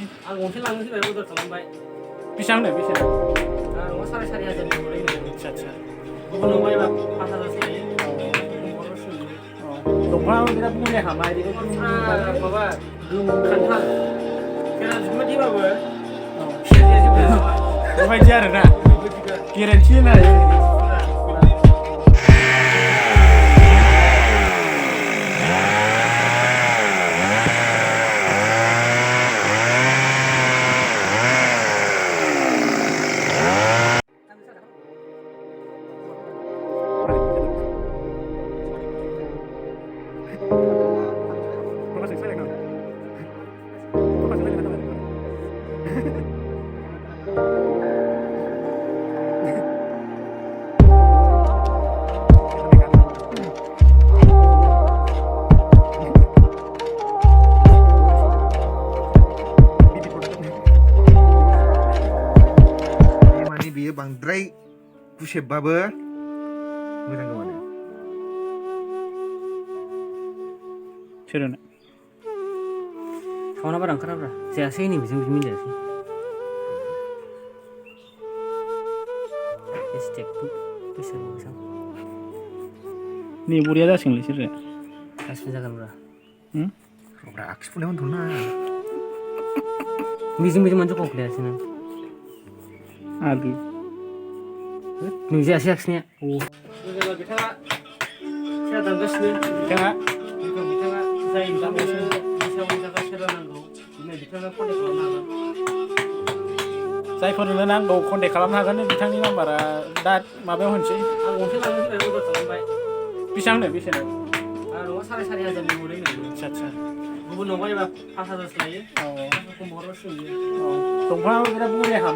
आं गंसे लांनो फैबाय अर्डार खालामबाय बेसेबांनो नङा 4,500 हरो आदसा गुबुनाव बायबा 5,000 लायो दंफाङाबो बिराद बरियाखा माबा गोमो खान्थाल खेरा जुमना दिबाबो सेरजाया जेबो नङा बेबायदि आरोना गेरेन्थि होनो हायो बियो बांद्राय गुसेबबाबो मोजां गोमानो सोरनो सावना बारा ओंखाराब्रा जायासै नै बेजों बिदि मिलायासै स्टेपबो बैसागु मोजां नै बरिया जासिगोनलै सोरजा गासिबो जागोनब्रा अब्रा आखिफुनायाव दोनथ'ना बेजों मानो जखाखौलायासै नों आलु नों जायासै आखिनाया जेब्ला बिथाङा सेरा दामगासिनो बिथाङा जाय दामगासिनो बैसागुनि थाखाय सेरा नांगौ बिथाङा कन्टेक्ट खालामनो हागोन जायफोरनो नांगौ कन्टेक्ट खालामनो हागोन बिथांनि नाम्बारा दा माबायाव होनोसै आं गंसे लांनो फैबाय अर्डार खालामबाय बेसेबांनो नङा 4,500 हरो आदसा गुबुनाव बायबा 5,000 लायो खम हरो सोलियो दंफाङाबो बिराद बरियाखा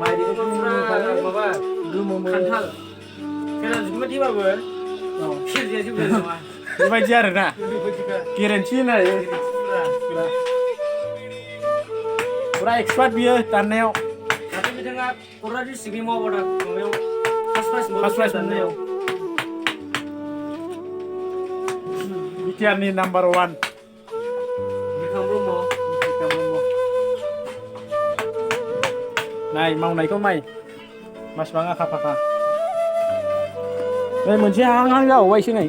माबा गोमो खान्थाल खेरा जुमना दिबाबो सेरजाया जेबो नङा बेबायदि आरोना गेरेन्थि होनो हायो फुरा एक्सपार्ट बियो दाननायाव दाथ' बिथाङा क'क्राझार डिस्ट्रिक्टनि मावबादा माबायाव फार्स्ट प्राइज दाननायाव बिटिआरनि नाम्बार 1 ब्रह्म नाय मावनायखौ नाय मासिबां आखा फाखा नै मोनसे हां जाबावबायसो नै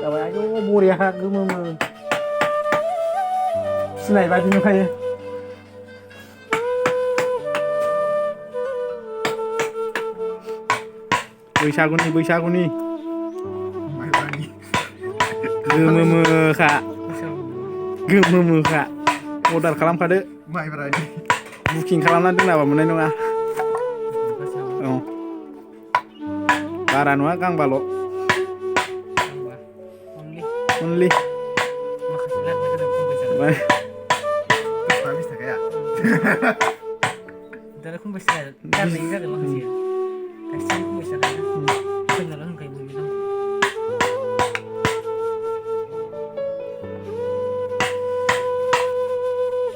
जाबाय आयौ बरिया गोमो सिनाय बायदि नुखायो बैसागुनि गोमोखा अर्डार खालामखादो माइब्रानि बुकिं खालामनानै दोनाबा मोननाय नङा औ बारा नङा गांबाल' अनलि दालाय खम बेसे गारनाय जागोन माखासे गासिबो खम बेसे जागोन जोंनाल' होनखायो बयबो दाम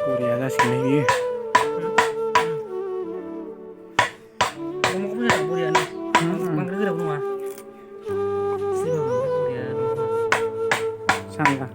बरिया जासिगोन बियो बरियानो बांद्राय गोराबो नङा सांगा